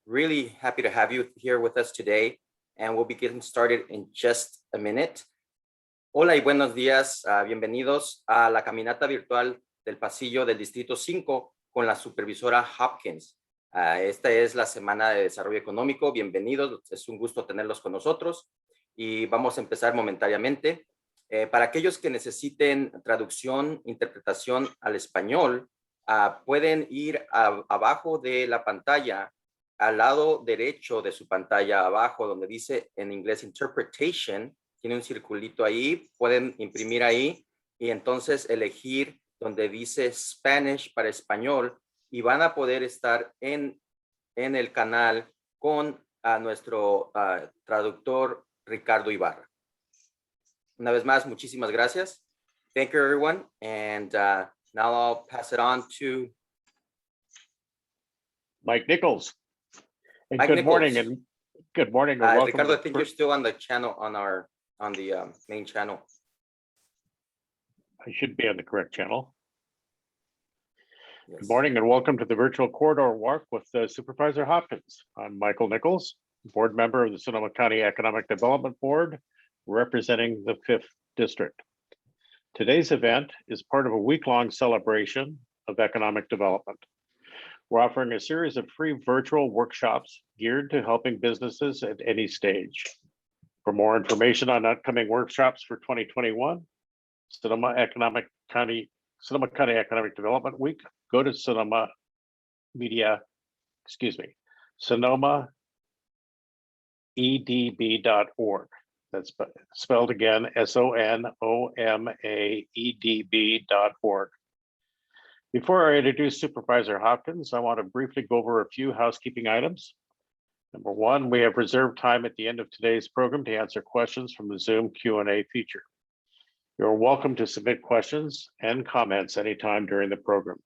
Really happy to have you here with us today, and we'll be getting started in just a minute. Hola y buenos días, bienvenidos a la caminata virtual del pasillo del Distrito 5 con la Supervisora Hopkins. Esta es la Semana de Desarrollo Económico, bienvenidos, es un gusto tenerlos con nosotros y vamos a empezar momentáneamente. Para aquellos que necesiten traducción, interpretación al español, pueden ir abajo de la pantalla, al lado derecho de su pantalla abajo, donde dice en inglés Interpretation, tiene un circulito ahí, pueden imprimir ahí y entonces elegir donde dice Spanish para español y van a poder estar en el canal con nuestro traductor Ricardo Ibarra. Una vez más, muchísimas gracias. Thank you, everyone. And now I'll pass it on to Mike Nichols. And Mike good Nichols. morning and good morning. And welcome Ricardo, I to think you're still on the channel, on the main channel. I should be on the correct channel. Yes. Good morning and welcome to the virtual corridor walk with Supervisor Hopkins. I'm Michael Nichols, board member of the Sonoma County Economic Development Board, representing the 5th District. Today's event is part of a week-long celebration of economic development. We're offering a series of free virtual workshops geared to helping businesses at any stage. For more information on upcoming workshops for 2021, Sonoma County Economic Development Week, go to SonomaEDB.org. That's spelled again, SONOMAEDB.org. Before I introduce Supervisor Hopkins, I want to briefly go over a few housekeeping items. Number one, we have reserved time at the end of today's program to answer questions from the Zoom Q&A feature. You're welcome to submit questions and comments anytime during the program.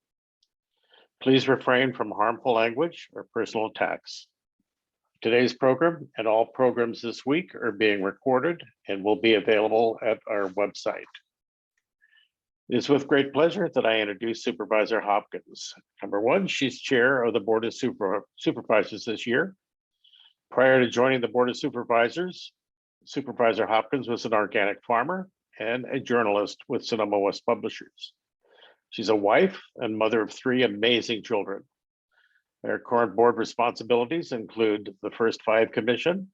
Please refrain from harmful language or personal attacks. Today's program and all programs this week are being recorded and will be available at our website. It is with great pleasure that I introduce Supervisor Hopkins. Number one, she's chair of the Board of Supervisors this year. Prior to joining the Board of Supervisors, Supervisor Hopkins was an organic farmer and a journalist with Sonoma West Publishers. She's a wife and mother of 3 amazing children. Her current board responsibilities include the First 5 Commission,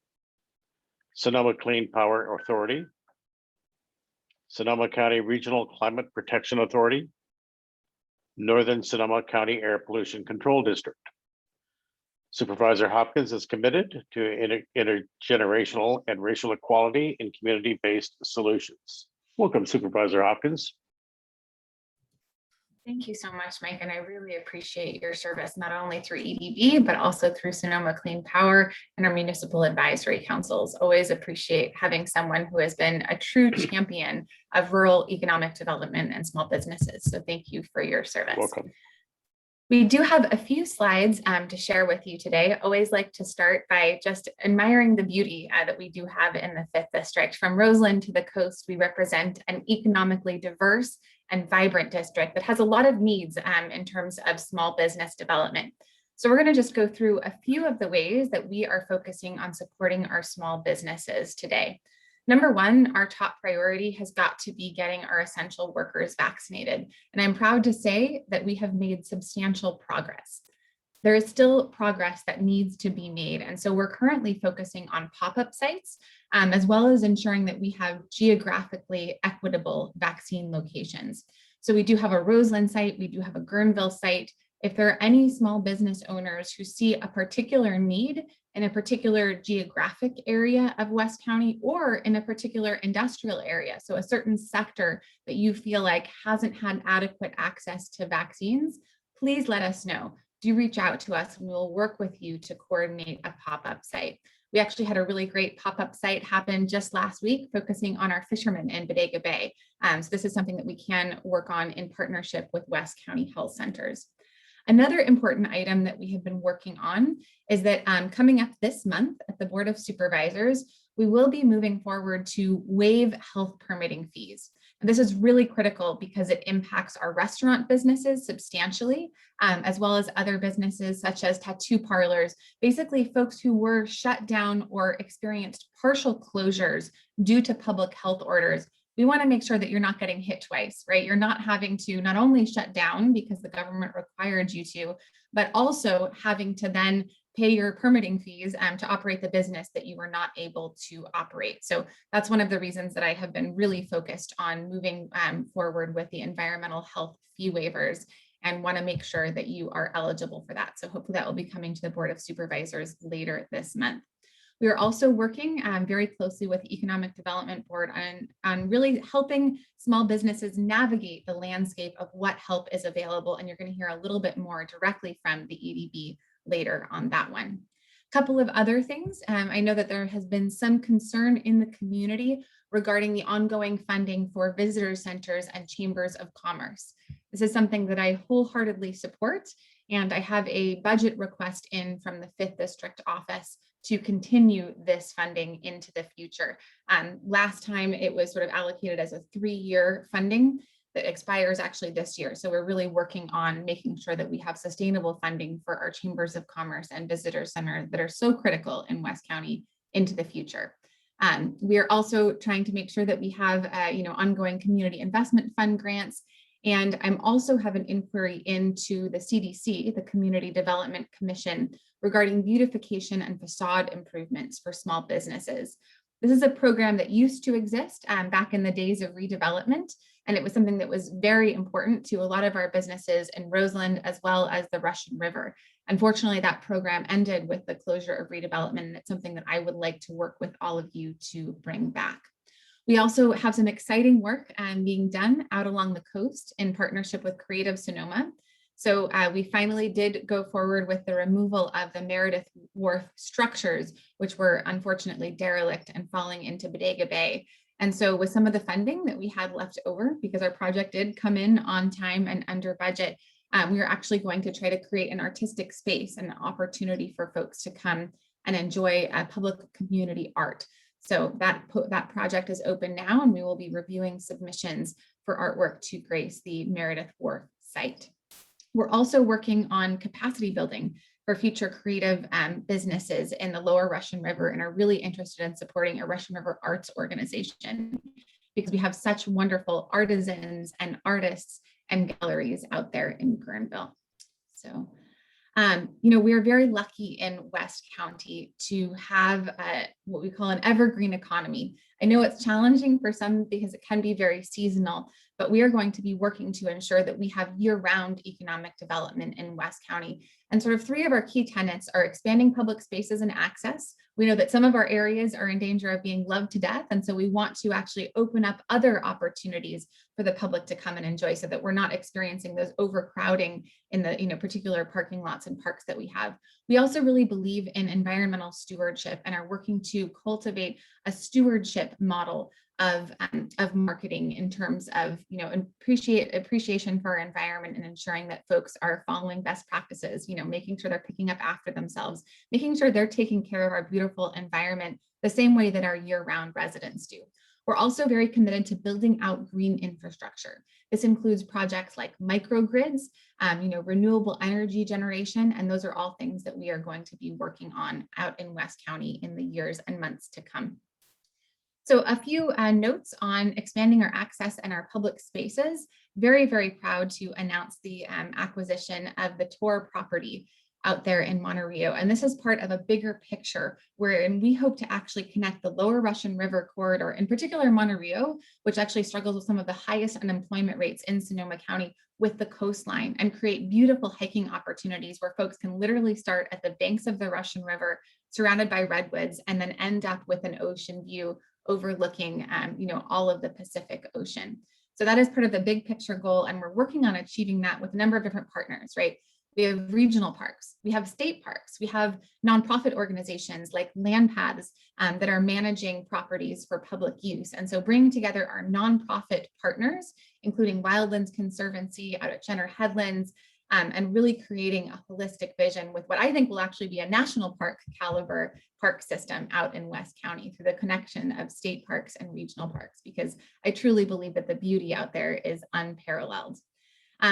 Sonoma Clean Power Authority, Sonoma County Regional Climate Protection Authority, Northern Sonoma County Air Pollution Control District. Supervisor Hopkins is committed to intergenerational and racial equality in community-based solutions. Welcome, Supervisor Hopkins. Thank you so much, Mike, and I really appreciate your service, not only through EDB, but also through Sonoma Clean Power and our municipal advisory councils. Always appreciate having someone who has been a true champion of rural economic development and small businesses. So thank you for your service. Welcome. We do have a few slides to share with you today. I always like to start by just admiring the beauty that we do have in the 5th District. From Roseland to the coast, we represent an economically diverse and vibrant district that has a lot of needs in terms of small business development. So we're going to just go through a few of the ways that we are focusing on supporting our small businesses today. Number one, our top priority has got to be getting our essential workers vaccinated. And I'm proud to say that we have made substantial progress. There is still progress that needs to be made. And so we're currently focusing on pop-up sites, as well as ensuring that we have geographically equitable vaccine locations. So we do have a Roseland site, we do have a Guernville site. If there are any small business owners who see a particular need in a particular geographic area of West County or in a particular industrial area, so a certain sector that you feel like hasn't had adequate access to vaccines, please let us know. Do reach out to us and we'll work with you to coordinate a pop-up site. We actually had a really great pop-up site happen just last week, focusing on our fishermen in Bodega Bay. So this is something that we can work on in partnership with West County Health Centers. Another important item that we have been working on is that coming up this month at the Board of Supervisors, we will be moving forward to waive health permitting fees. This is really critical because it impacts our restaurant businesses substantially, as well as other businesses such as tattoo parlors, basically folks who were shut down or experienced partial closures due to public health orders. We want to make sure that you're not getting hit twice, right? You're not having to not only shut down because the government required you to, but also having to then pay your permitting fees to operate the business that you were not able to operate. So that's one of the reasons that I have been really focused on moving forward with the environmental health fee waivers and want to make sure that you are eligible for that. So hopefully that will be coming to the Board of Supervisors later this month. We are also working very closely with the Economic Development Board on really helping small businesses navigate the landscape of what help is available. And you're going to hear a little bit more directly from the EDB later on that one. A couple of other things. I know that there has been some concern in the community regarding the ongoing funding for visitor centers and chambers of commerce. This is something that I wholeheartedly support, and I have a budget request in from the 5th District Office to continue this funding into the future. Last time it was sort of allocated as a 3-year funding that expires actually this year. So we're really working on making sure that we have sustainable funding for our chambers of commerce and visitor center that are so critical in West County into the future. We are also trying to make sure that we have ongoing community investment fund grants. And I'm also have an inquiry into the CDC, the Community Development Commission, regarding beautification and facade improvements for small businesses. This is a program that used to exist back in the days of redevelopment. And it was something that was very important to a lot of our businesses in Roseland, as well as the Russian River. Unfortunately, that program ended with the closure of redevelopment, and it's something that I would like to work with all of you to bring back. We also have some exciting work being done out along the coast in partnership with Creative Sonoma. So we finally did go forward with the removal of the Meredith Wharf structures, which were unfortunately derelict and falling into Bodega Bay. And so with some of the funding that we had left over, because our project did come in on time and under budget, we are actually going to try to create an artistic space and an opportunity for folks to come and enjoy public community art. So that project is open now, and we will be reviewing submissions for artwork to grace the Meredith Wharf site. We're also working on capacity building for future creative businesses in the lower Russian River, and are really interested in supporting a Russian River arts organization because we have such wonderful artisans and artists and galleries out there in Guernville. So, we are very lucky in West County to have what we call an evergreen economy. I know it's challenging for some because it can be very seasonal, but we are going to be working to ensure that we have year-round economic development in West County. And sort of 3 of our key tenets are expanding public spaces and access. We know that some of our areas are in danger of being loved to death. And so we want to actually open up other opportunities for the public to come and enjoy, so that we're not experiencing those overcrowding in the particular parking lots and parks that we have. We also really believe in environmental stewardship and are working to cultivate a stewardship model of marketing in terms of appreciation for our environment and ensuring that folks are following best practices, making sure they're picking up after themselves, making sure they're taking care of our beautiful environment the same way that our year-round residents do. We're also very committed to building out green infrastructure. This includes projects like microgrids, renewable energy generation, and those are all things that we are going to be working on out in West County in the years and months to come. So a few notes on expanding our access and our public spaces. Very, very proud to announce the acquisition of the Tor property out there in Monterey. And this is part of a bigger picture wherein we hope to actually connect the lower Russian River corridor, in particular Monterey, which actually struggles with some of the highest unemployment rates in Sonoma County, with the coastline, and create beautiful hiking opportunities where folks can literally start at the banks of the Russian River, surrounded by redwoods, and then end up with an ocean view overlooking all of the Pacific Ocean. So that is part of the big picture goal, and we're working on achieving that with a number of different partners, right? We have regional parks, we have state parks, we have nonprofit organizations like land paths that are managing properties for public use. And so bringing together our nonprofit partners, including Wildlands Conservancy out at Jenner Headlands, and really creating a holistic vision with what I think will actually be a national park caliber park system out in West County through the connection of state parks and regional parks, because I truly believe that the beauty out there is unparalleled.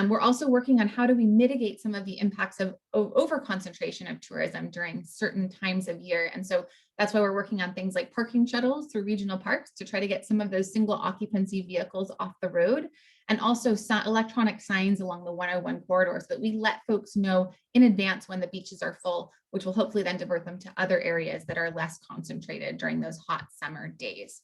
We're also working on how do we mitigate some of the impacts of over-concentration of tourism during certain times of year. And so that's why we're working on things like parking shuttles through regional parks to try to get some of those single occupancy vehicles off the road, and also electronic signs along the 101 corridor so that we let folks know in advance when the beaches are full, which will hopefully then divert them to other areas that are less concentrated during those hot summer days.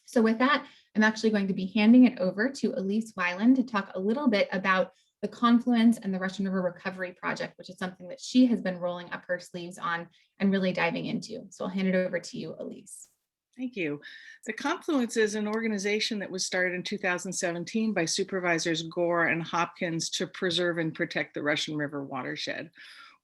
So with that, I'm actually going to be handing it over to Elise Weiland to talk a little bit about the Confluence and the Russian River Recovery Project, which is something that she has been rolling up her sleeves on and really diving into. So I'll hand it over to you, Elise. Thank you. The Confluence is an organization that was started in 2017 by Supervisors Gore and Hopkins to preserve and protect the Russian River watershed.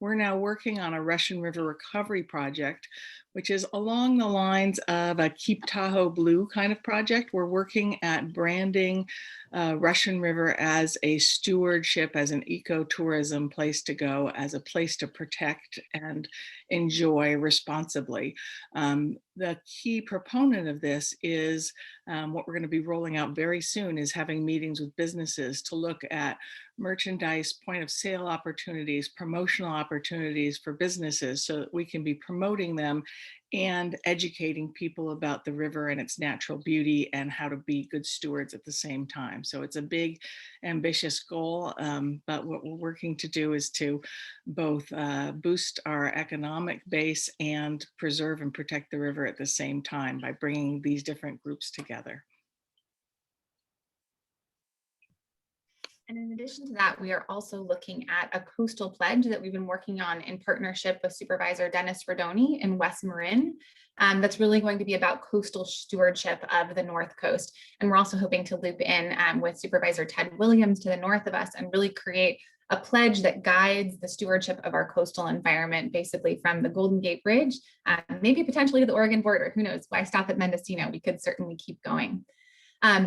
We're now working on a Russian River Recovery Project, which is along the lines of a Keep Tahoe Blue kind of project. We're working at branding Russian River as a stewardship, as an ecotourism place to go, as a place to protect and enjoy responsibly. The key proponent of this is what we're going to be rolling out very soon is having meetings with businesses to look at merchandise, point of sale opportunities, promotional opportunities for businesses so that we can be promoting them and educating people about the river and its natural beauty and how to be good stewards at the same time. So it's a big, ambitious goal, but what we're working to do is to both boost our economic base and preserve and protect the river at the same time by bringing these different groups together. And in addition to that, we are also looking at a coastal pledge that we've been working on in partnership with Supervisor Dennis Rodoni in West Marin. That's really going to be about coastal stewardship of the North Coast. And we're also hoping to loop in with Supervisor Ted Williams to the north of us and really create a pledge that guides the stewardship of our coastal environment, basically from the Golden Gate Bridge, maybe potentially to the Oregon border. Who knows? Why stop at Mendocino? We could certainly keep going.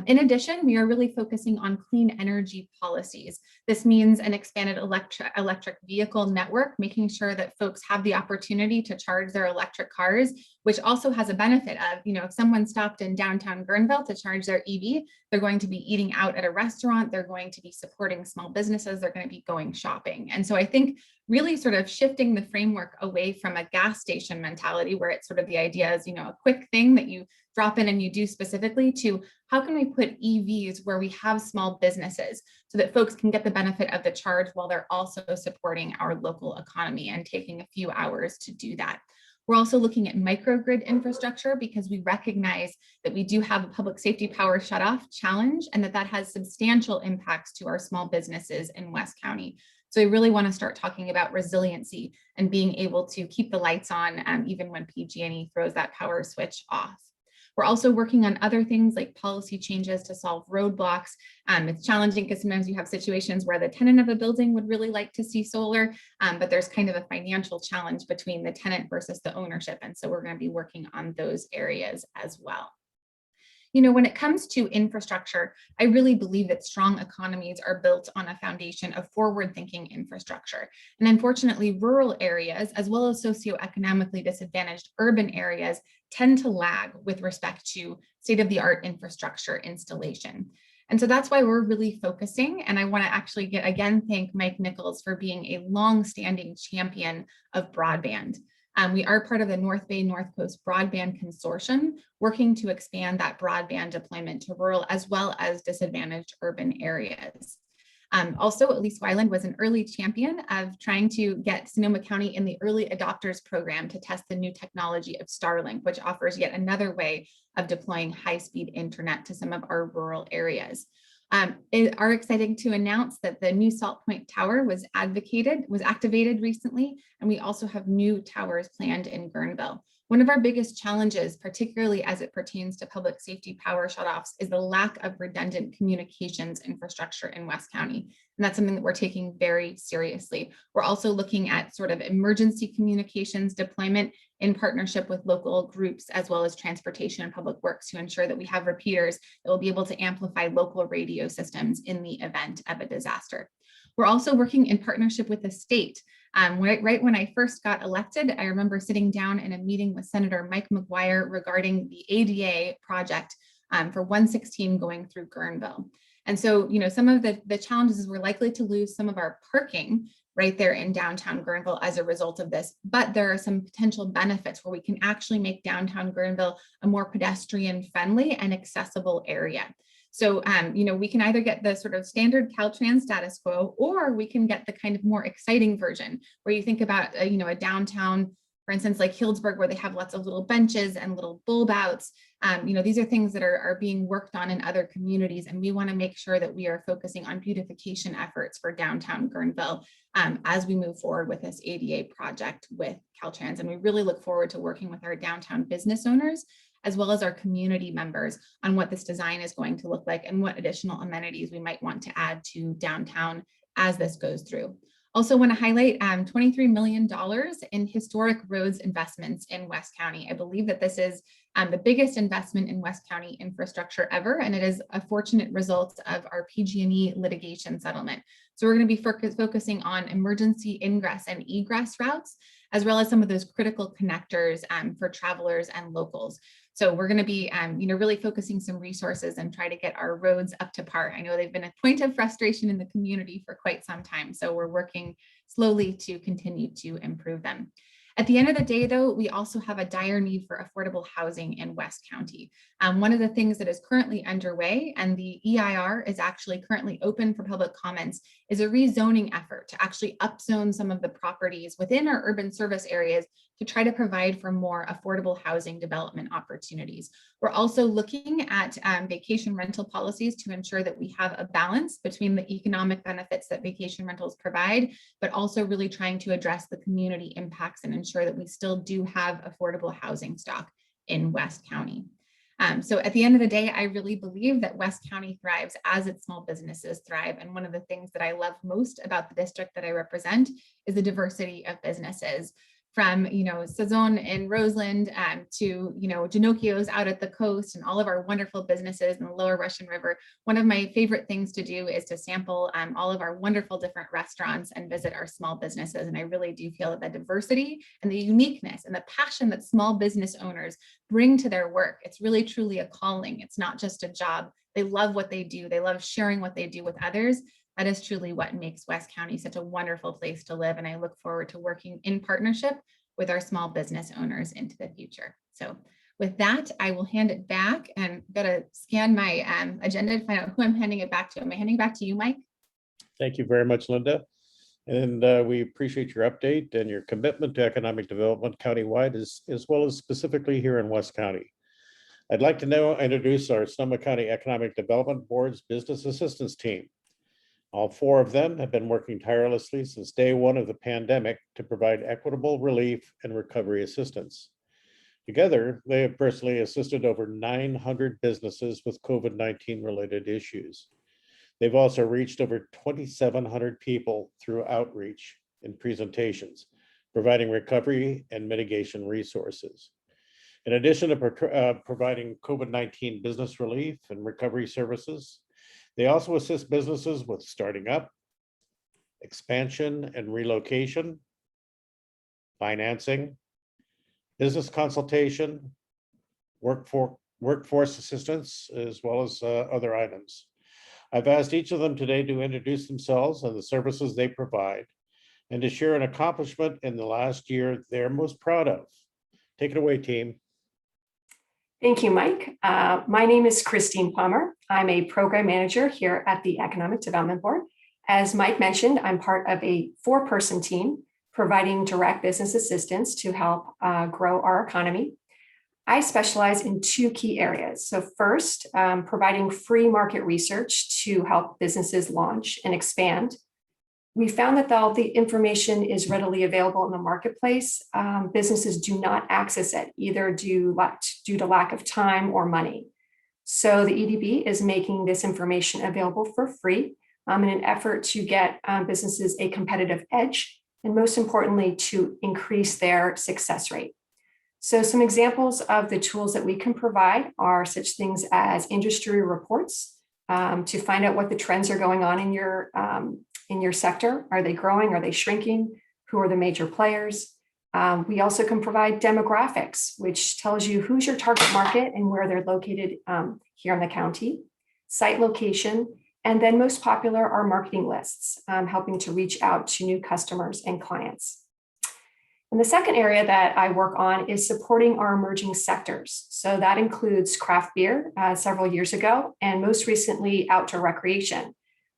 In addition, we are really focusing on clean energy policies. This means an expanded electric vehicle network, making sure that folks have the opportunity to charge their electric cars, which also has a benefit of, if someone stopped in downtown Guernville to charge their EV, they're going to be eating out at a restaurant, they're going to be supporting small businesses, they're going to be going shopping. And so I think really sort of shifting the framework away from a gas station mentality where it's sort of the idea is, a quick thing that you drop in and you do specifically, to how can we put EVs where we have small businesses so that folks can get the benefit of the charge while they're also supporting our local economy and taking a few hours to do that. We're also looking at microgrid infrastructure because we recognize that we do have a public safety power shutoff challenge and that has substantial impacts to our small businesses in West County. So we really want to start talking about resiliency and being able to keep the lights on even when PG&E throws that power switch off. We're also working on other things like policy changes to solve roadblocks. It's challenging because sometimes you have situations where the tenant of a building would really like to see solar, but there's kind of a financial challenge between the tenant versus the ownership. And so we're going to be working on those areas as well. When it comes to infrastructure, I really believe that strong economies are built on a foundation of forward-thinking infrastructure. And unfortunately, rural areas, as well as socioeconomically disadvantaged urban areas, tend to lag with respect to state-of-the-art infrastructure installation. And so that's why we're really focusing. And I want to actually again thank Mike Nichols for being a long-standing champion of broadband. We are part of the North Bay North Coast Broadband Consortium, working to expand that broadband deployment to rural as well as disadvantaged urban areas. Also, Elise Weiland was an early champion of trying to get Sonoma County in the early adopters program to test the new technology of Starlink, which offers yet another way of deploying high-speed internet to some of our rural areas. It are exciting to announce that the new Salt Point Tower was activated recently, and we also have new towers planned in Guernville. One of our biggest challenges, particularly as it pertains to public safety power shutoffs, is the lack of redundant communications infrastructure in West County. And that's something that we're taking very seriously. We're also looking at sort of emergency communications deployment in partnership with local groups, as well as transportation and public works, to ensure that we have repeaters that will be able to amplify local radio systems in the event of a disaster. We're also working in partnership with the state. Right when I first got elected, I remember sitting down in a meeting with Senator Mike McGuire regarding the ADA project for 116 going through Guernville. And so, some of the challenges is we're likely to lose some of our parking right there in downtown Guernville as a result of this, but there are some potential benefits where we can actually make downtown Guernville a more pedestrian friendly and accessible area. So, we can either get the sort of standard Caltrans status quo, or we can get the kind of more exciting version where you think about, a downtown, for instance, like Healdsburg, where they have lots of little benches and little bulb outs. These are things that are being worked on in other communities, and we want to make sure that we are focusing on beautification efforts for downtown Guernville as we move forward with this ADA project with Caltrans. And we really look forward to working with our downtown business owners as well as our community members on what this design is going to look like and what additional amenities we might want to add to downtown as this goes through. Also want to highlight $23 million in historic roads investments in West County. I believe that this is the biggest investment in West County infrastructure ever, and it is a fortunate result of our PG&E litigation settlement. So we're going to be focusing on emergency ingress and egress routes, as well as some of those critical connectors for travelers and locals. So we're going to be, really focusing some resources and try to get our roads up to par. I know they've been a point of frustration in the community for quite some time, so we're working slowly to continue to improve them. At the end of the day, though, we also have a dire need for affordable housing in West County. One of the things that is currently underway, and the EIR is actually currently open for public comments, is a rezoning effort to actually upzone some of the properties within our urban service areas to try to provide for more affordable housing development opportunities. We're also looking at vacation rental policies to ensure that we have a balance between the economic benefits that vacation rentals provide, but also really trying to address the community impacts and ensure that we still do have affordable housing stock in West County. So at the end of the day, I really believe that West County thrives as its small businesses thrive. And one of the things that I love most about the district that I represent is the diversity of businesses. From, Sazon in Roseland to, Ginocchio's out at the coast and all of our wonderful businesses in the lower Russian River. One of my favorite things to do is to sample all of our wonderful different restaurants and visit our small businesses. And I really do feel that the diversity and the uniqueness and the passion that small business owners bring to their work, it's really truly a calling. It's not just a job. They love what they do. They love sharing what they do with others. That is truly what makes West County such a wonderful place to live. And I look forward to working in partnership with our small business owners into the future. So with that, I will hand it back and got to scan my agenda to find out who I'm handing it back to. Am I handing it back to you, Mike? Thank you very much, Linda. And we appreciate your update and your commitment to economic development countywide, as well as specifically here in West County. I'd like to now introduce our Sonoma County Economic Development Board's Business Assistance Team. All four of them have been working tirelessly since day one of the pandemic to provide equitable relief and recovery assistance. Together, they have personally assisted over 900 businesses with COVID-19 related issues. They've also reached over 2,700 people through outreach and presentations, providing recovery and mitigation resources. In addition to providing COVID-19 business relief and recovery services, they also assist businesses with starting up, expansion and relocation, financing, business consultation, workforce assistance, as well as other items. I've asked each of them today to introduce themselves and the services they provide, and to share an accomplishment in the last year they're most proud of. Take it away, team. Thank you, Mike. My name is Christine Palmer. I'm a program manager here at the Economic Development Board. As Mike mentioned, I'm part of a 4-person team providing direct business assistance to help grow our economy. I specialize in 2 key areas. So first, providing free market research to help businesses launch and expand. We found that all the information is readily available in the marketplace. Businesses do not access it, either due to lack of time or money. So the EDB is making this information available for free in an effort to get businesses a competitive edge, and most importantly, to increase their success rate. So some examples of the tools that we can provide are such things as industry reports to find out what the trends are going on in your in your sector. Are they growing? Are they shrinking? Who are the major players? We also can provide demographics, which tells you who's your target market and where they're located here in the county, site location, and then most popular are marketing lists, helping to reach out to new customers and clients. And the second area that I work on is supporting our emerging sectors. So that includes craft beer several years ago, and most recently outdoor recreation.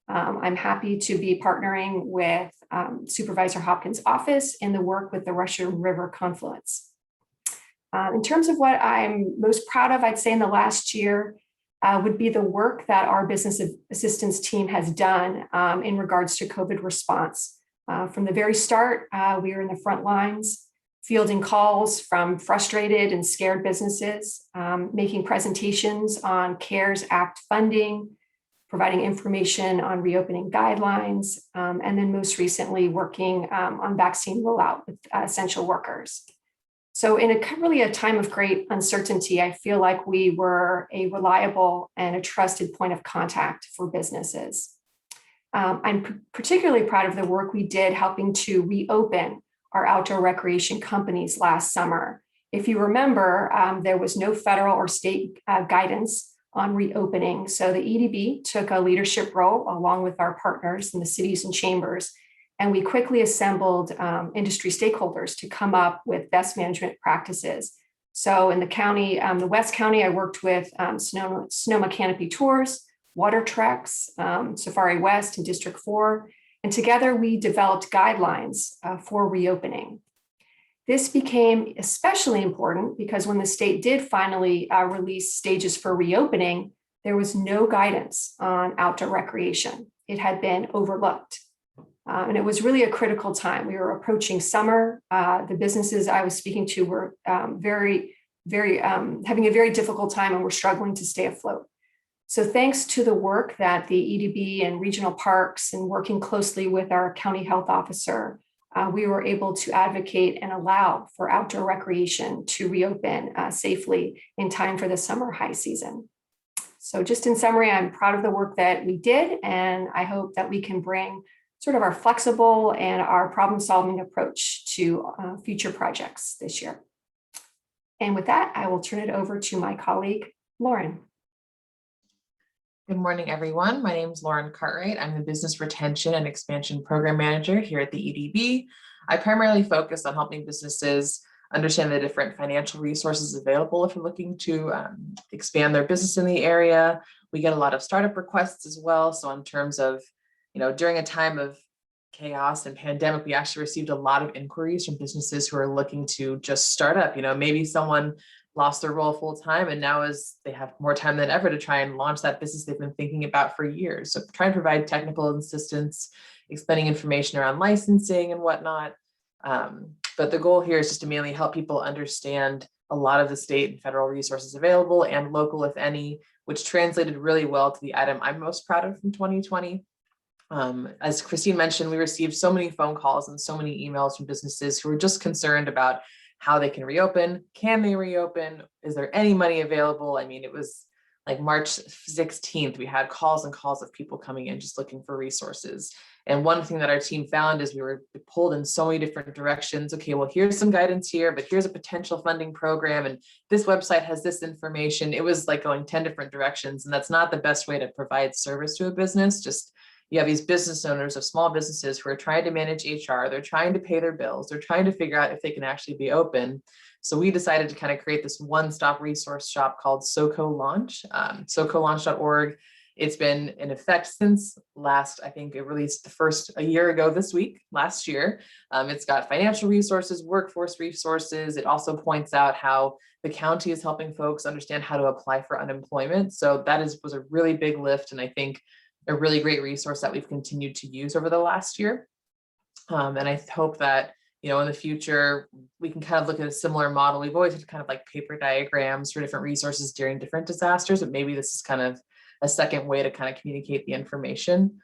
I'm happy to be partnering with Supervisor Hopkins' office in the work with the Russian River confluence. In terms of what I'm most proud of, I'd say in the last year would be the work that our business assistance team has done in regards to COVID response. From the very start, we were in the front lines, fielding calls from frustrated and scared businesses, making presentations on CARES Act funding, providing information on reopening guidelines, and then most recently working on vaccine rollout with essential workers. So in really a time of great uncertainty, I feel like we were a reliable and a trusted point of contact for businesses. I'm particularly proud of the work we did helping to reopen our outdoor recreation companies last summer. If you remember, there was no federal or state guidance on reopening. So the EDB took a leadership role along with our partners in the cities and chambers, and we quickly assembled industry stakeholders to come up with best management practices. So in the county, the West County, I worked with Sonoma Canopy Tours, Water Treks, Safari West, and District 4, and together we developed guidelines for reopening. This became especially important because when the state did finally release stages for reopening, there was no guidance on outdoor recreation. It had been overlooked. And it was really a critical time. We were approaching summer. The businesses I was speaking to were having a very difficult time and were struggling to stay afloat. So thanks to the work that the EDB and regional parks and working closely with our county health officer, we were able to advocate and allow for outdoor recreation to reopen safely in time for the summer high season. So just in summary, I'm proud of the work that we did, and I hope that we can bring sort of our flexible and our problem-solving approach to future projects this year. And with that, I will turn it over to my colleague, Lauren. Good morning, everyone. My name is Lauren Cartwright. I'm the Business Retention and Expansion Program Manager here at the EDB. I primarily focus on helping businesses understand the different financial resources available if you're looking to expand their business in the area. We get a lot of startup requests as well. So in terms of, during a time of chaos and pandemic, we actually received a lot of inquiries from businesses who are looking to just start up. Maybe someone lost their role full time and now they have more time than ever to try and launch that business they've been thinking about for years. So try and provide technical assistance, explaining information around licensing and whatnot. But the goal here is just to mainly help people understand a lot of the state and federal resources available and local, if any, which translated really well to the item I'm most proud of from 2020. As Christine mentioned, we received so many phone calls and so many emails from businesses who were just concerned about how they can reopen. Can they reopen? Is there any money available? I mean, it was like March 16th, we had calls and calls of people coming in just looking for resources. And one thing that our team found is we were pulled in so many different directions. Okay, well, here's some guidance here, but here's a potential funding program. And this website has this information. It was like going 10 different directions. And that's not the best way to provide service to a business. Just you have these business owners of small businesses who are trying to manage HR. They're trying to pay their bills. They're trying to figure out if they can actually be open. So we decided to kind of create this one-stop resource shop called SoCo Launch, socolaunch.org. It's been in effect since I think it released a year ago this week, last year. It's got financial resources, workforce resources. It also points out how the county is helping folks understand how to apply for unemployment. So that was a really big lift. And I think a really great resource that we've continued to use over the last year. And I hope that, in the future, we can kind of look at a similar model. We've always had kind of like paper diagrams for different resources during different disasters, but maybe this is kind of a second way to kind of communicate the information.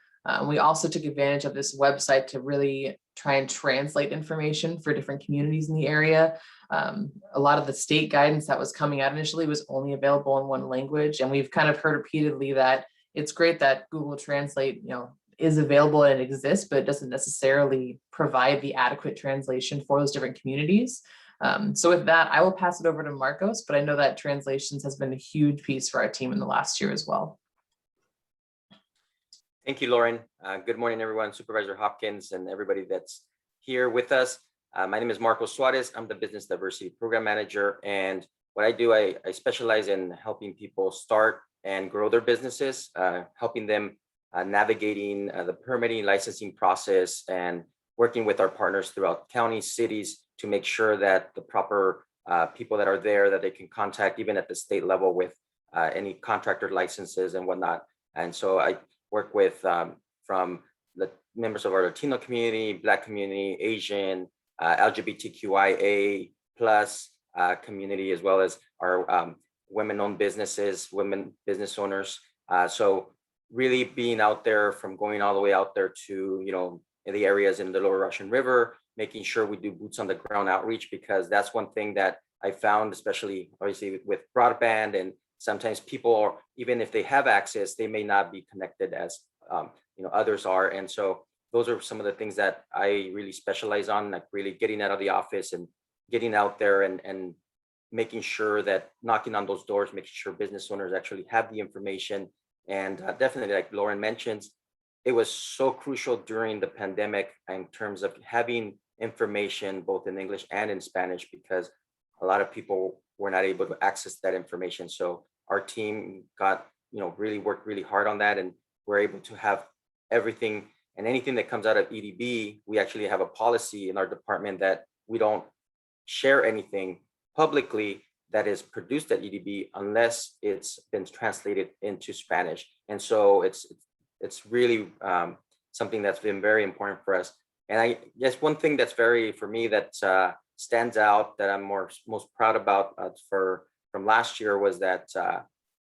We also took advantage of this website to really try and translate information for different communities in the area. A lot of the state guidance that was coming out initially was only available in one language. And we've kind of heard repeatedly that it's great that Google Translate, is available and exists, but it doesn't necessarily provide the adequate translation for those different communities. So with that, I will pass it over to Marcos, but I know that translations has been a huge piece for our team in the last year as well. Thank you, Lauren. Good morning, everyone. Supervisor Hopkins and everybody that's here with us. My name is Marcos Suarez. I'm the Business Diversity Program Manager. And what I do, I specialize in helping people start and grow their businesses, helping them navigating the permitting licensing process and working with our partners throughout counties, cities to make sure that the proper people that are there that they can contact even at the state level with any contractor licenses and whatnot. And so I work with from the members of our Latino community, Black community, Asian, LGBTQIA plus community, as well as our women-owned businesses, women business owners. So really being out there, from going all the way out there to, you know, in the areas in the Lower Russian River, making sure we do boots on the ground outreach, because that's one thing that I found, especially obviously with broadband, and sometimes people are, even if they have access, they may not be connected as you know, others are. And so those are some of the things that I really specialize on, like really getting out of the office and getting out there and making sure that knocking on those doors, making sure business owners actually have the information. And definitely, like Lauren mentions, it was so crucial during the pandemic in terms of having information both in English and in Spanish, because a lot of people were not able to access that information. So our team got, you know, really worked really hard on that, and we're able to have everything and anything that comes out of EDB. We actually have a policy in our department that we don't share anything publicly that is produced at EDB unless it's been translated into Spanish. And so it's really something that's been very important for us. And I guess one thing that's very, for me, that stands out that I'm most proud about from last year was that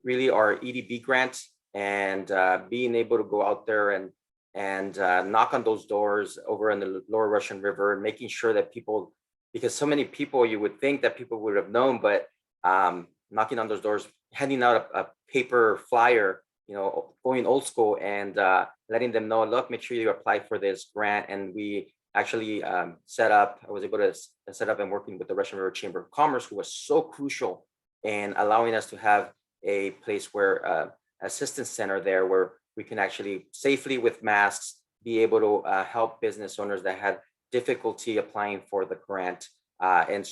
really our EDB grants and being able to go out there and knock on those doors over in the Lower Russian River, and making sure that people, because so many people, you would think that people would have known, but knocking on those doors, handing out a paper flyer, you know, going old school and letting them know, look, make sure you apply for this grant. And we actually I was able to set up and working with the Russian River Chamber of Commerce, who was so crucial in allowing us to have a place where assistance center there, where we can actually safely with masks be able to help business owners that had difficulty applying for the grant. And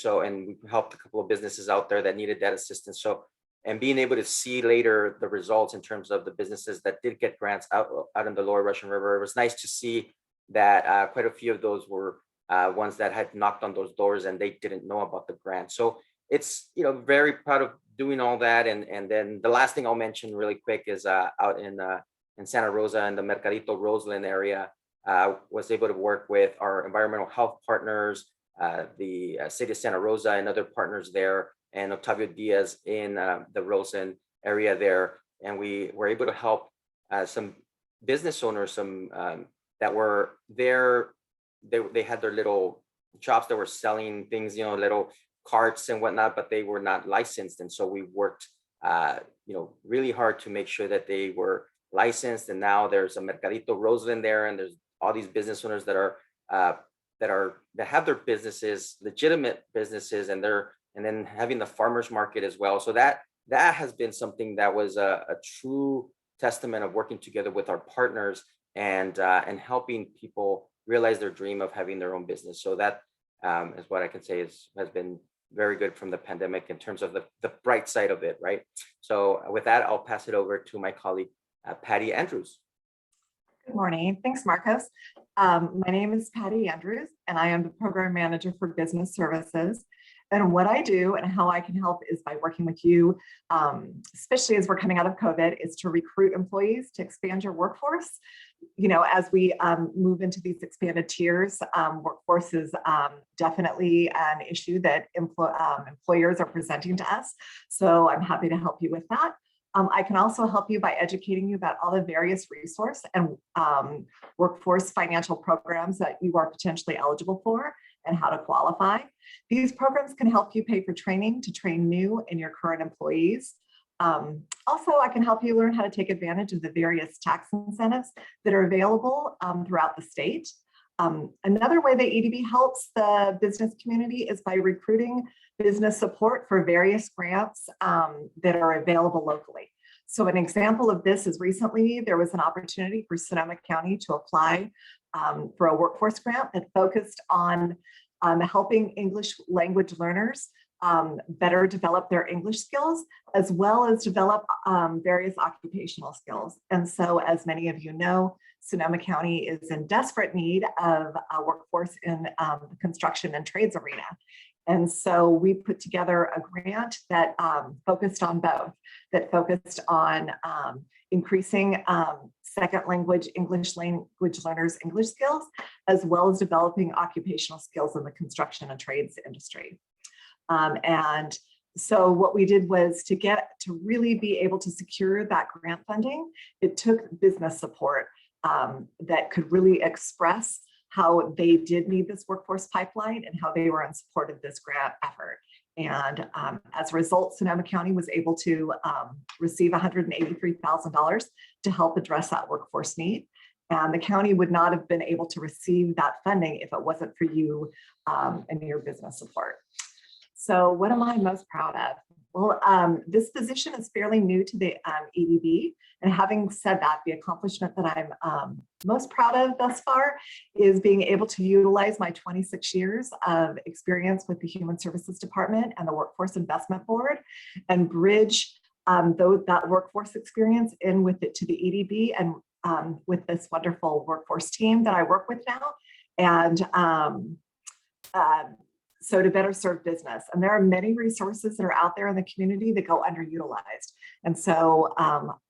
we helped a couple of businesses out there that needed that assistance. So, and being able to see later the results in terms of the businesses that did get grants out in the Lower Russian River, it was nice to see that quite a few of those were ones that had knocked on those doors and they didn't know about the grant. So it's, you know, very proud of doing all that. And then the last thing I'll mention really quick is out in Santa Rosa in the Mercadito Roseland area, was able to work with our environmental health partners, the city of Santa Rosa and other partners there, and Octavio Diaz in the Roseland area there. And we were able to help some business owners, that were there. They had their little shops that were selling things, you know, little carts and whatnot, but they were not licensed. And so we worked, you know, really hard to make sure that they were licensed. And now there's a Mercadito Roseland there, and there's all these business owners that have their businesses, legitimate businesses, and then having the farmers market as well. So that has been something that was a true testament of working together with our partners and helping people realize their dream of having their own business. So that is what I can say has been very good from the pandemic in terms of the bright side of it, right? So with that, I'll pass it over to my colleague, Patty Andrews. Good morning. Thanks, Marcos. My name is Patty Andrews, and I am the Program Manager for Business Services. And what I do and how I can help is by working with you, especially as we're coming out of COVID, is to recruit employees to expand your workforce. You know, as we move into these expanded tiers, workforce is definitely an issue that employers are presenting to us. So I'm happy to help you with that. I can also help you by educating you about all the various resource and workforce financial programs that you are potentially eligible for and how to qualify. These programs can help you pay for training to train new and your current employees. Also, I can help you learn how to take advantage of the various tax incentives that are available throughout the state. Another way that EDB helps the business community is by recruiting business support for various grants that are available locally. So an example of this is recently there was an opportunity for Sonoma County to apply for a workforce grant that focused on helping English language learners better develop their English skills, as well as develop various occupational skills. And so, as many of you know, Sonoma County is in desperate need of a workforce in the construction and trades arena. And so we put together a grant that focused on both, that focused on increasing second language English language learners' English skills, as well as developing occupational skills in the construction and trades industry. And so what we did was to really be able to secure that grant funding, it took business support that could really express how they did need this workforce pipeline and how they were in support of this grant effort. And as a result, Sonoma County was able to receive $183,000 to help address that workforce need. And the county would not have been able to receive that funding if it wasn't for you and your business support. So what am I most proud of? Well, this position is fairly new to the EDB. And having said that, the accomplishment that I'm most proud of thus far is being able to utilize my 26 years of experience with the Human Services Department and the Workforce Investment Board and bridge that workforce experience in with it to the EDB and with this wonderful workforce team that I work with now. And so to better serve business. And there are many resources that are out there in the community that go underutilized. And so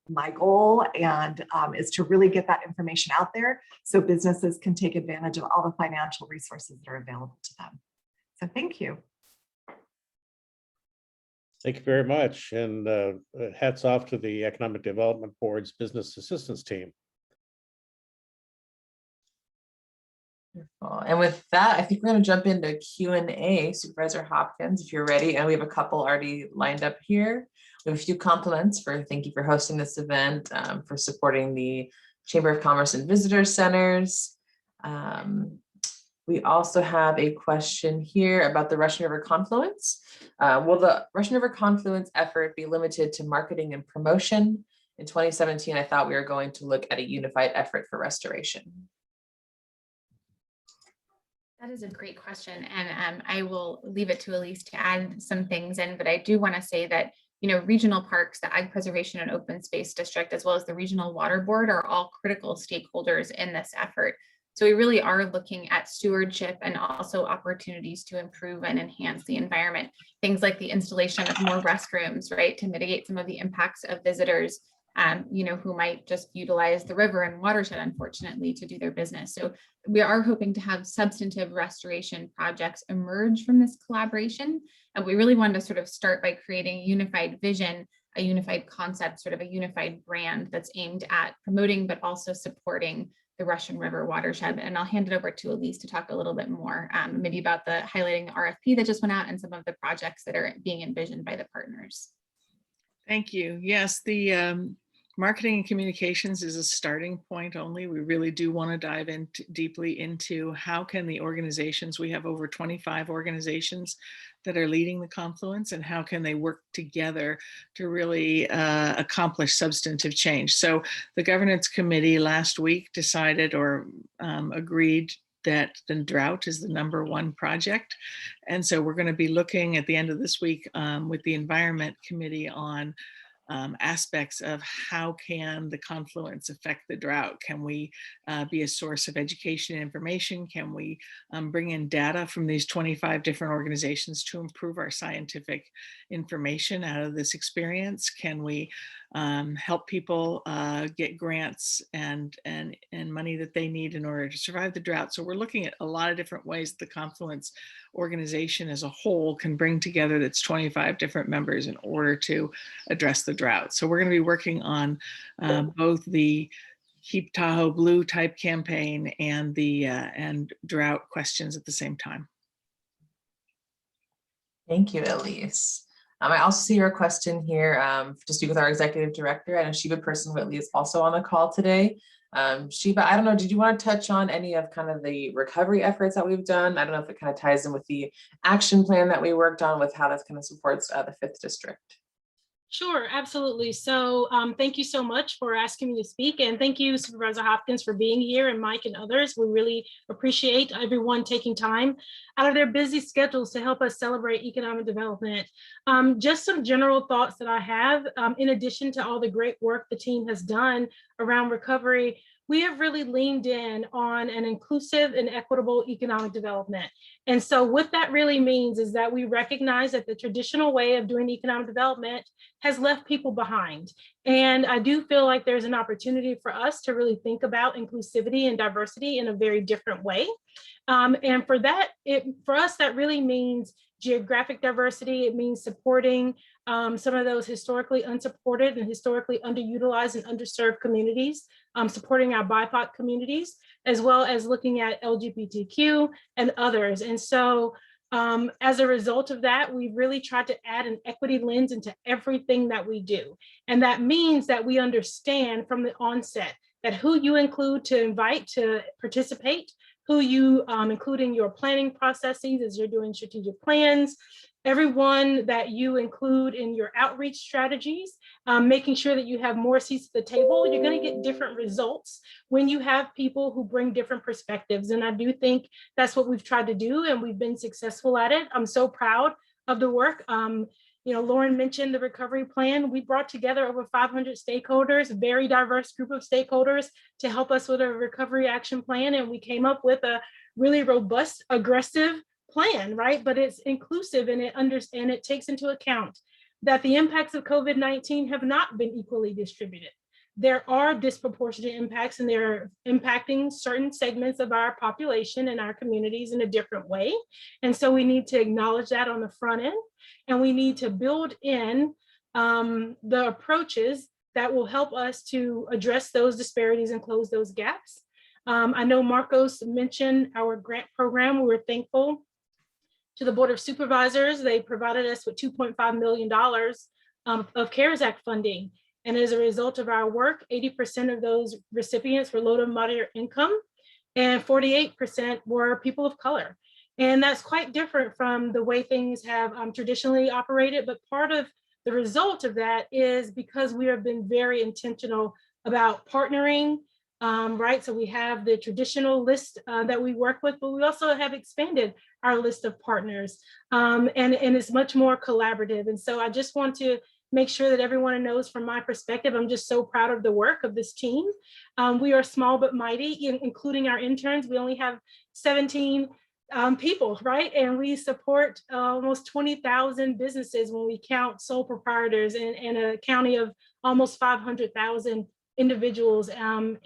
my goal is to really get that information out there so businesses can take advantage of all the financial resources that are available to them. So thank you. Thank you very much. And hats off to the Economic Development Board's Business Assistance Team. Wonderful. And with that, I think we're going to jump into Q&A. Supervisor Hopkins, if you're ready, and we have a couple already lined up here. We have a few compliments thank you for hosting this event, for supporting the Chamber of Commerce and Visitor Centers. We also have a question here about the Russian River Confluence. Will the Russian River Confluence effort be limited to marketing and promotion? In 2017, I thought we were going to look at a unified effort for restoration. That is a great question, and I will leave it to Elise to add some things in, but I do want to say that, you know, regional parks, the Ag Preservation and Open Space District, as well as the Regional Water Board are all critical stakeholders in this effort. So we really are looking at stewardship and also opportunities to improve and enhance the environment. Things like the installation of more restrooms, right, to mitigate some of the impacts of visitors, you know, who might just utilize the river and watershed, unfortunately, to do their business. So we are hoping to have substantive restoration projects emerge from this collaboration. And we really wanted to sort of start by creating a unified vision, a unified concept, sort of a unified brand that's aimed at promoting, but also supporting the Russian River watershed. And I'll hand it over to Elise to talk a little bit more, maybe about the highlighting the RFP that just went out and some of the projects that are being envisioned by the partners. Thank you. Yes, the marketing and communications is a starting point only. We really do want to dive deeply into how can the organizations, we have over 25 organizations that are leading the confluence, and how can they work together to really accomplish substantive change. So the governance committee last week decided or agreed that the drought is the #1 project. And so we're going to be looking at the end of this week with the environment committee on aspects of how can the confluence affect the drought? Can we be a source of education and information? Can we bring in data from these 25 different organizations to improve our scientific information out of this experience? Can we help people get grants and money that they need in order to survive the drought? So we're looking at a lot of different ways the confluence organization as a whole can bring together its 25 different members in order to address the drought. So we're going to be working on both the Keep Tahoe Blue type campaign and the drought questions at the same time. Thank you, Elise. I also see your question here to speak with our executive director. I know Sheba Person-Whitley is also on the call today. Sheba, I don't know, did you want to touch on any of kind of the recovery efforts that we've done? I don't know if it kind of ties in with the action plan that we worked on with how that kind of supports the 5th district. Sure, absolutely. So thank you so much for asking me to speak, and thank you, Supervisor Hopkins, for being here, and Mike and others. We really appreciate everyone taking time out of their busy schedules to help us celebrate economic development. Just some general thoughts that I have, in addition to all the great work the team has done around recovery, we have really leaned in on an inclusive and equitable economic development. And so what that really means is that we recognize that the traditional way of doing economic development has left people behind. And I do feel like there's an opportunity for us to really think about inclusivity and diversity in a very different way. And for that, for us, that really means geographic diversity. It means supporting some of those historically unsupported and historically underutilized and underserved communities, supporting our BIPOC communities, as well as looking at LGBTQ and others. And so as a result of that, we've really tried to add an equity lens into everything that we do. And that means that we understand from the onset that who you include to invite to participate, who you include in your planning processes as you're doing strategic plans, everyone that you include in your outreach strategies, making sure that you have more seats at the table. You're going to get different results when you have people who bring different perspectives. And I do think that's what we've tried to do, and we've been successful at it. I'm so proud of the work. Lauren mentioned the recovery plan. We brought together over 500 stakeholders, a very diverse group of stakeholders, to help us with a recovery action plan. And we came up with a really robust, aggressive plan, right? But it's inclusive, and it takes into account that the impacts of COVID-19 have not been equally distributed. There are disproportionate impacts, and they're impacting certain segments of our population and our communities in a different way. And so we need to acknowledge that on the front end, and we need to build in the approaches that will help us to address those disparities and close those gaps. I know Marcos mentioned our grant program. We're thankful to the Board of Supervisors. They provided us with $2.5 million of CARES Act funding. And as a result of our work, 80% of those recipients were low to moderate income, and 48% were people of color. And that's quite different from the way things have traditionally operated. But part of the result of that is because we have been very intentional about partnering, right? So we have the traditional list that we work with, but we also have expanded our list of partners, and it's much more collaborative. And so I just want to make sure that everyone knows, from my perspective, I'm just so proud of the work of this team. We are small but mighty, including our interns. We only have 17 people, right? And we support almost 20,000 businesses when we count sole proprietors in a county of almost 500,000 individuals. And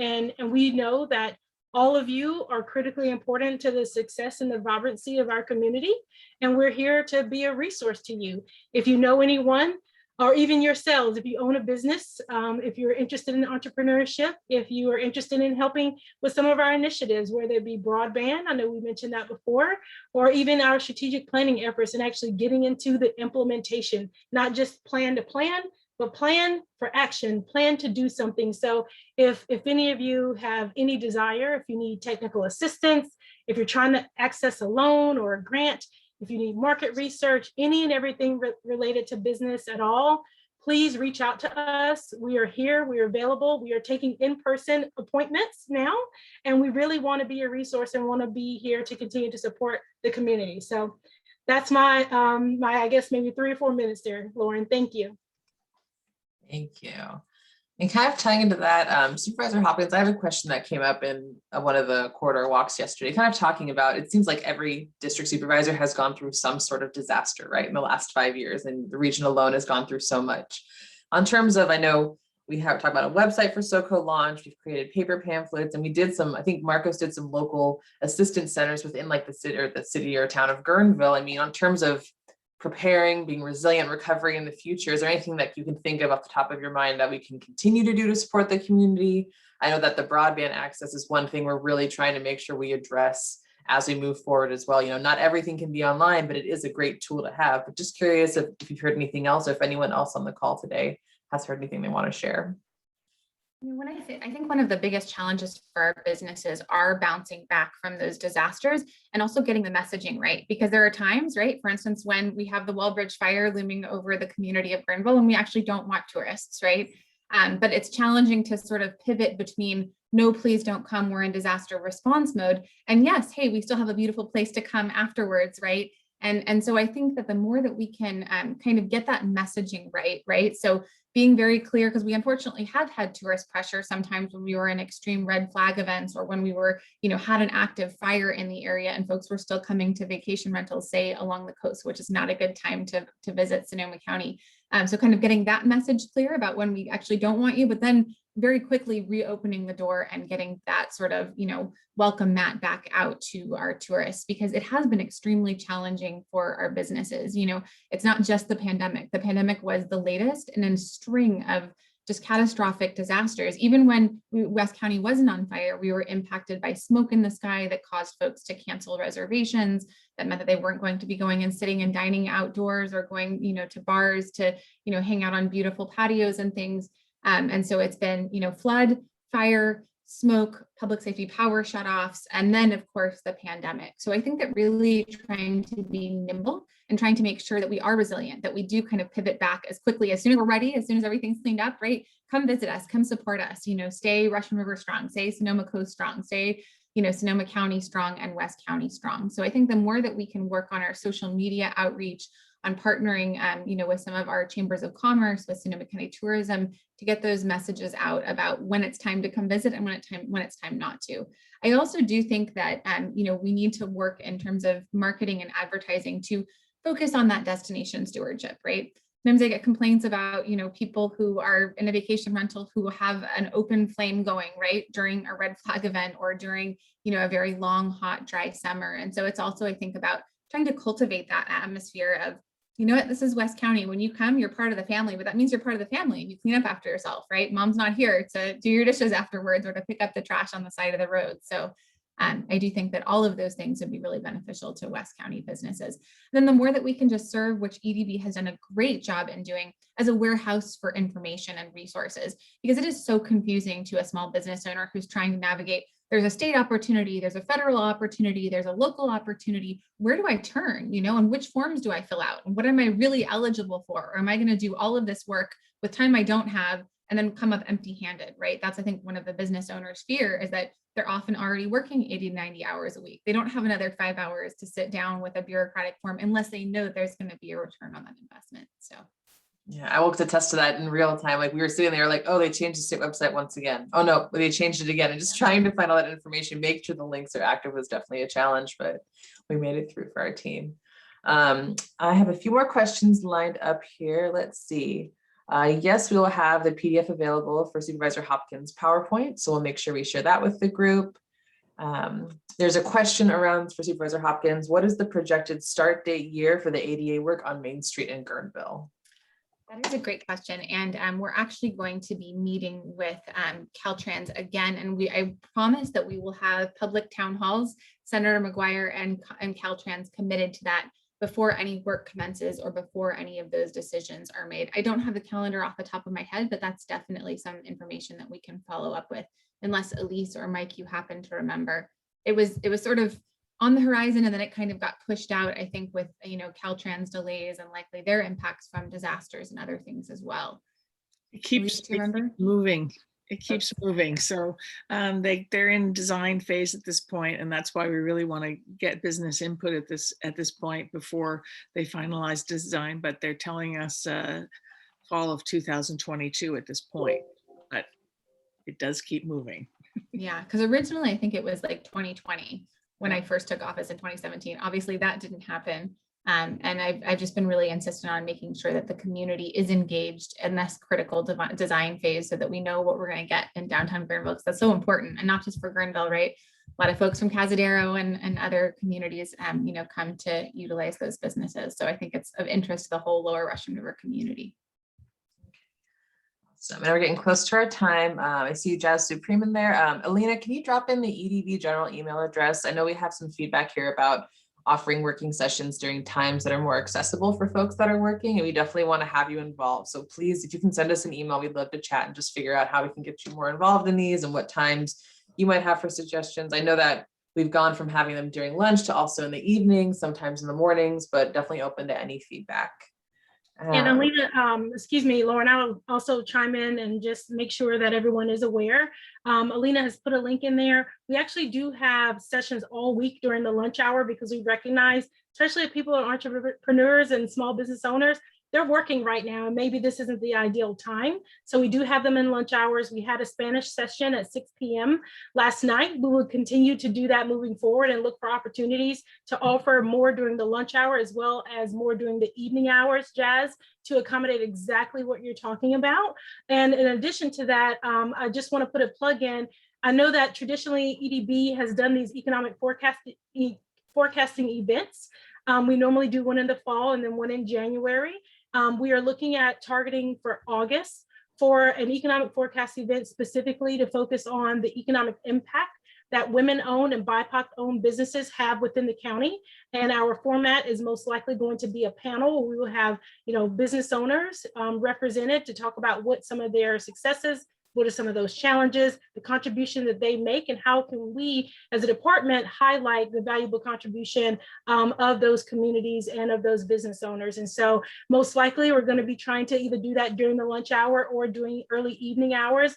we know that all of you are critically important to the success and the vibrancy of our community. And we're here to be a resource to you. If you know anyone, or even yourselves, if you own a business, if you're interested in entrepreneurship, if you are interested in helping with some of our initiatives, whether it be broadband, I know we mentioned that before, or even our strategic planning efforts and actually getting into the implementation, not just plan to plan, but plan for action, plan to do something. So if any of you have any desire, if you need technical assistance, if you're trying to access a loan or a grant, if you need market research, any and everything related to business at all, please reach out to us. We are here, we are available. We are taking in-person appointments now, and we really want to be a resource and want to be here to continue to support the community. So that's my, I guess maybe 3 or 4 minutes there, Lauren. Thank you. Thank you. And kind of tying into that, Supervisor Hopkins, I have a question that came up in one of the corridor walks yesterday, kind of talking about, it seems like every district supervisor has gone through some sort of disaster, right, in the last 5 years, and the region alone has gone through so much. On terms of, I know we have talked about a website for SoCo launch, we've created paper pamphlets, and we did some, I think Marcos did some local assistance centers within like the city or town of Guernville. I mean, on terms of preparing, being resilient, recovery in the future, is there anything that you can think of off the top of your mind that we can continue to do to support the community? I know that the broadband access is one thing we're really trying to make sure we address as we move forward as well. Not everything can be online, but it is a great tool to have. But just curious if you've heard anything else, or if anyone else on the call today has heard anything they want to share. When I think one of the biggest challenges for our businesses are bouncing back from those disasters and also getting the messaging right, because there are times, right, for instance, when we have the Wallbridge fire looming over the community of Guernville and we actually don't want tourists, right? But it's challenging to sort of pivot between no, please don't come, we're in disaster response mode, and yes, hey, we still have a beautiful place to come afterwards, right? And so I think that the more that we can kind of get that messaging right? So being very clear, because we unfortunately have had tourist pressure sometimes when we were in extreme red flag events, or when we were, had an active fire in the area and folks were still coming to vacation rentals, say along the coast, which is not a good time to visit Sonoma County. So kind of getting that message clear about when we actually don't want you, but then very quickly reopening the door and getting that sort of, welcome mat back out to our tourists, because it has been extremely challenging for our businesses. It's not just the pandemic. The pandemic was the latest in a string of just catastrophic disasters. Even when West County wasn't on fire, we were impacted by smoke in the sky that caused folks to cancel reservations. That meant that they weren't going to be going and sitting and dining outdoors, or going, to bars to, hang out on beautiful patios and things. And so it's been, flood, fire, smoke, public safety power shutoffs, and then of course the pandemic. So I think that really trying to be nimble and trying to make sure that we are resilient, that we do kind of pivot back as quickly, as soon as we're ready, as soon as everything's cleaned up, right? Come visit us, come support us, stay Russian River strong, stay Sonoma Coast strong, stay, Sonoma County strong, and West County strong. So I think the more that we can work on our social media outreach, on partnering, with some of our chambers of commerce, with Sonoma County Tourism, to get those messages out about when it's time to come visit and when it's time not to. I also do think that, we need to work in terms of marketing and advertising to focus on that destination stewardship, right? Sometimes I get complaints about, people who are in a vacation rental who have an open flame going, right, during a red flag event, or during, a very long, hot, dry summer. And so it's also, I think, about trying to cultivate that atmosphere of, this is West County. When you come, you're part of the family, but that means you're part of the family and you clean up after yourself, right? Mom's not here to do your dishes afterwards or to pick up the trash on the side of the road. So I do think that all of those things would be really beneficial to West County businesses. Then the more that we can just serve, which EDB has done a great job in doing, as a warehouse for information and resources, because it is so confusing to a small business owner who's trying to navigate. There's a state opportunity, there's a federal opportunity, there's a local opportunity. Where do I turn, and which forms do I fill out? And what am I really eligible for? Or am I going to do all of this work with time I don't have and then come up empty-handed, right? That's, I think, one of the business owners' fear, is that they're often already working 80 to 90 hours a week. They don't have another 5 hours to sit down with a bureaucratic form unless they know there's going to be a return on that investment. So. Yeah, I will attest to that in real time. Like, we were sitting there like, oh, they changed the state website once again. Oh no, they changed it again. And just trying to find all that information, make sure the links are active was definitely a challenge, but we made it through for our team. I have a few more questions lined up here. Let's see. Yes, we will have the PDF available for Supervisor Hopkins' PowerPoint. So we'll make sure we share that with the group. There's a question around for Supervisor Hopkins. What is the projected start date year for the ADA work on Main Street in Guernville? That is a great question. And we're actually going to be meeting with Caltrans again. And I promise that we will have public town halls, Senator McGuire and Caltrans committed to that before any work commences or before any of those decisions are made. I don't have the calendar off the top of my head, but that's definitely some information that we can follow up with, unless Elise or Mike, you happen to remember. It was sort of on the horizon, and then it kind of got pushed out, I think, with Caltrans delays and likely their impacts from disasters and other things as well. It keeps moving. It keeps moving. So they're in design phase at this point, and that's why we really want to get business input at this point before they finalize design. But they're telling us fall of 2022 at this point. But it does keep moving. Yeah, because originally I think it was like 2020 when I first took office in 2017. Obviously that didn't happen. And I've just been really insistent on making sure that the community is engaged in this critical design phase so that we know what we're going to get in downtown Guernville, because that's so important, and not just for Guernville, right? A lot of folks from Cazadero and other communities, come to utilize those businesses. So I think it's of interest to the whole Lower Russian River community. Awesome. And we're getting close to our time. I see Jazz Supreme in there. Alina, can you drop in the EDB general email address? I know we have some feedback here about offering working sessions during times that are more accessible for folks that are working, and we definitely want to have you involved. So please, if you can send us an email, we'd love to chat and just figure out how we can get you more involved in these and what times you might have for suggestions. I know that we've gone from having them during lunch to also in the evenings, sometimes in the mornings, but definitely open to any feedback. And Alina, excuse me, Lauren, I'll also chime in and just make sure that everyone is aware. Alina has put a link in there. We actually do have sessions all week during the lunch hour because we recognize, especially if people are entrepreneurs and small business owners, they're working right now and maybe this isn't the ideal time. So we do have them in lunch hours. We had a Spanish session at 6 p.m. last night. We will continue to do that moving forward and look for opportunities to offer more during the lunch hour as well as more during the evening hours, Jazz, to accommodate exactly what you're talking about. And in addition to that, I just want to put a plug in. I know that traditionally EDB has done these economic forecasting events. We normally do one in the fall and then one in January. We are looking at targeting for August for an economic forecast event specifically to focus on the economic impact that women-owned and BIPOC-owned businesses have within the county. And our format is most likely going to be a panel where we will have, business owners represented to talk about what some of their successes, what are some of those challenges, the contribution that they make, and how can we as a department highlight the valuable contribution of those communities and of those business owners. And so most likely we're going to be trying to either do that during the lunch hour or during early evening hours,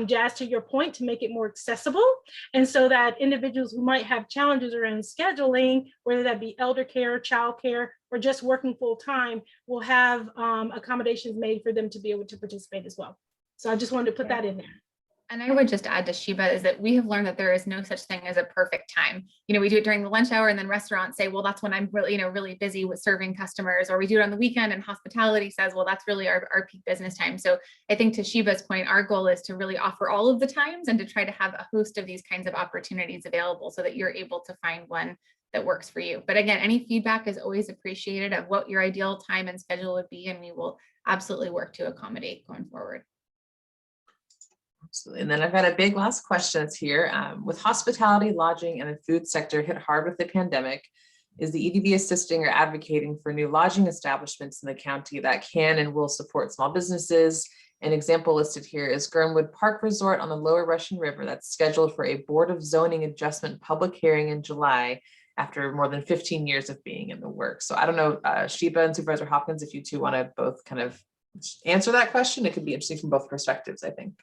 Jazz, to your point, to make it more accessible. And so that individuals who might have challenges around scheduling, whether that be elder care, child care, or just working full time, will have accommodations made for them to be able to participate as well. So I just wanted to put that in there. And I would just add to Sheba is that we have learned that there is no such thing as a perfect time. We do it during the lunch hour and then restaurants say, well, that's when I'm really, really busy with serving customers, or we do it on the weekend and hospitality says, well, that's really our peak business time. So I think to Sheba's point, our goal is to really offer all of the times and to try to have a host of these kinds of opportunities available so that you're able to find one that works for you. But again, any feedback is always appreciated of what your ideal time and schedule would be, and we will absolutely work to accommodate going forward. Absolutely. And then I've got a big last question that's here. With hospitality, lodging, and the food sector hit hard with the pandemic, is the EDB assisting or advocating for new lodging establishments in the county that can and will support small businesses? An example listed here is Guernville Park Resort on the Lower Russian River that's scheduled for a Board of Zoning Adjustment public hearing in July after more than 15 years of being in the works. So I don't know, Sheba and Supervisor Hopkins, if you two want to both kind of answer that question. It could be interesting from both perspectives, I think.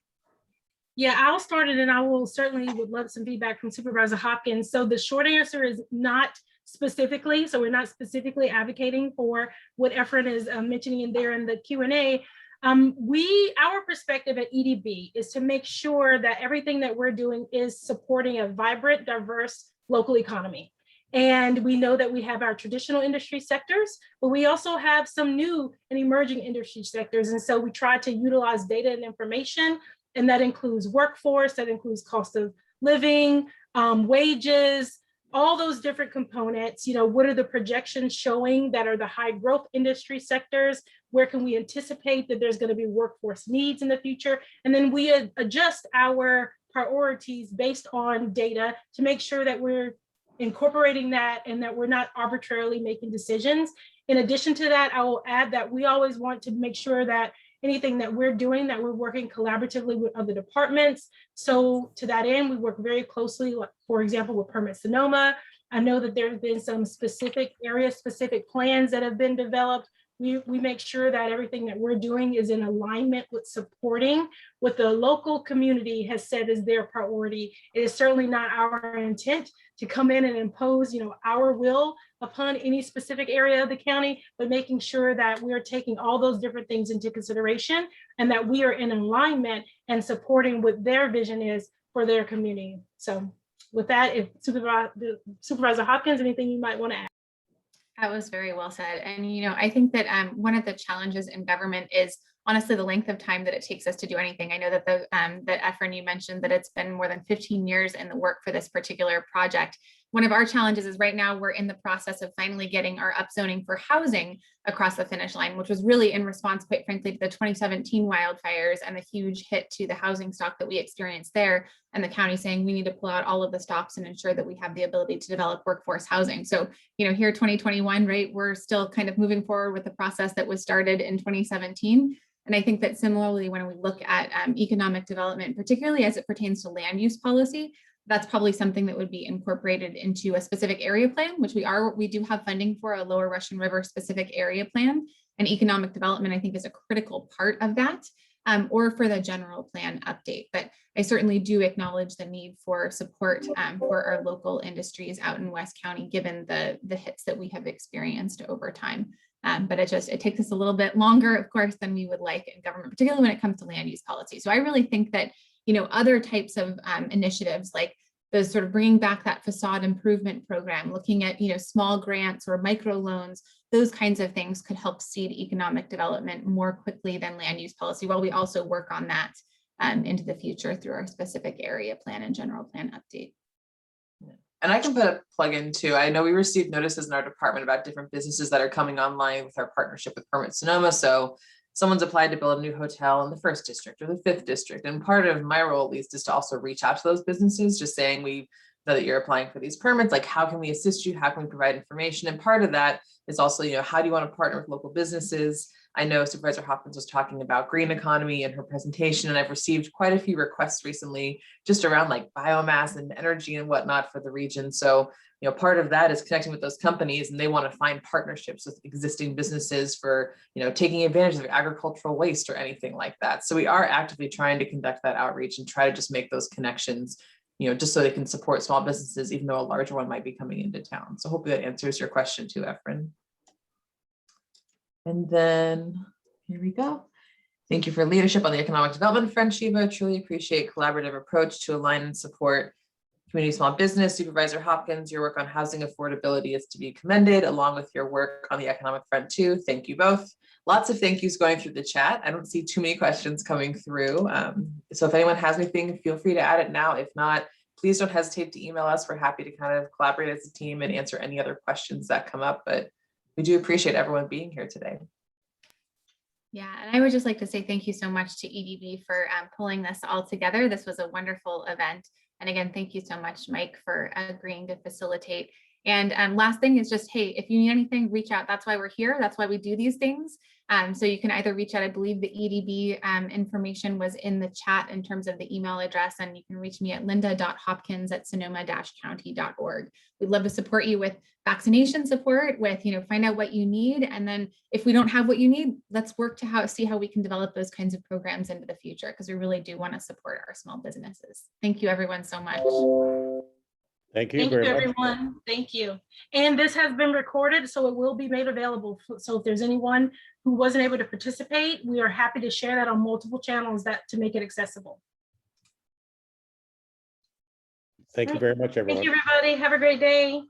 Yeah, I'll start it, and I will certainly would love some feedback from Supervisor Hopkins. So the short answer is not specifically. So we're not specifically advocating for what Efren is mentioning in there in the Q&A. Our perspective at EDB is to make sure that everything that we're doing is supporting a vibrant, diverse local economy. And we know that we have our traditional industry sectors, but we also have some new and emerging industry sectors. And so we try to utilize data and information, and that includes workforce, that includes cost of living, wages, all those different components. What are the projections showing that are the high growth industry sectors? Where can we anticipate that there's going to be workforce needs in the future? And then we adjust our priorities based on data to make sure that we're incorporating that and that we're not arbitrarily making decisions. In addition to that, I will add that we always want to make sure that anything that we're doing, that we're working collaboratively with other departments. So to that end, we work very closely, for example, with Permit Sonoma. I know that there have been some specific area-specific plans that have been developed. We make sure that everything that we're doing is in alignment with supporting what the local community has said is their priority. It is certainly not our intent to come in and impose, our will upon any specific area of the county, but making sure that we're taking all those different things into consideration and that we are in alignment and supporting what their vision is for their community. So with that, if Supervisor Hopkins, anything you might want to add? That was very well said. And, I think that one of the challenges in government is honestly the length of time that it takes us to do anything. I know that that Efren, you mentioned that it's been more than 15 years in the work for this particular project. one of our challenges is right now we're in the process of finally getting our upzoning for housing across the finish line, which was really in response, quite frankly, to the 2017 wildfires and the huge hit to the housing stock that we experienced there, and the county saying we need to pull out all of the stops and ensure that we have the ability to develop workforce housing. So, you know, here 2021, right, we're still kind of moving forward with the process that was started in 2017. And I think that similarly, when we look at economic development, particularly as it pertains to land use policy, that's probably something that would be incorporated into a specific area plan, which we do have funding for a Lower Russian River specific area plan, and economic development, I think, is a critical part of that, or for the general plan update. But I certainly do acknowledge the need for support for our local industries out in West County, given the hits that we have experienced over time. But it takes us a little bit longer, of course, than we would like in government, particularly when it comes to land use policy. So I really think that, you know, other types of initiatives like the sort of bringing back that facade improvement program, looking at, you know, small grants or micro loans, those kinds of things could help seed economic development more quickly than land use policy, while we also work on that into the future through our specific area plan and general plan update. And I can put a plug in too. I know we received notices in our department about different businesses that are coming online with our partnership with Permit Sonoma. So someone's applied to build a new hotel in the 1st district or the 5th district. And part of my role, at least, is to also reach out to those businesses, just saying, we know that you're applying for these permits. Like, how can we assist you? How can we provide information? And part of that is also, you know, how do you want to partner with local businesses? I know Supervisor Hopkins was talking about green economy in her presentation, and I've received quite a few requests recently just around like biomass and energy and whatnot for the region. So, you know, part of that is connecting with those companies, and they want to find partnerships with existing businesses for, you know, taking advantage of agricultural waste or anything like that. So we are actively trying to conduct that outreach and try to just make those connections, you know, just so they can support small businesses, even though a larger one might be coming into town. So hopefully that answers your question too, Efren. And then here we go. Thank you for leadership on the economic development front, Shiva. Truly appreciate collaborative approach to align and support community small business. Supervisor Hopkins, your work on housing affordability is to be commended, along with your work on the economic front too. Thank you both. Lots of thank yous going through the chat. I don't see too many questions coming through. So if anyone has anything, feel free to add it now. If not, please don't hesitate to email us. We're happy to kind of collaborate as a team and answer any other questions that come up, but we do appreciate everyone being here today. Yeah, and I would just like to say thank you so much to EDB for pulling this all together. This was a wonderful event. And again, thank you so much, Mike, for agreeing to facilitate. And last thing is just, hey, if you need anything, reach out. That's why we're here. That's why we do these things. So you can either reach out, I believe the EDB information was in the chat in terms of the email address, and you can reach me at linda.hopkins@sonoma-county.org. We'd love to support you with vaccination support, with, you know, find out what you need. And then if we don't have what you need, let's work to see how we can develop those kinds of programs into the future, because we really do want to support our small businesses. Thank you everyone so much. Thank you Thank very you, much. everyone. Thank you. And this has been recorded, so it will be made available. So if there's anyone who wasn't able to participate, we are happy to share that on multiple channels to make it accessible. Thank you very much, everyone. Thank you, everybody. Have a great day.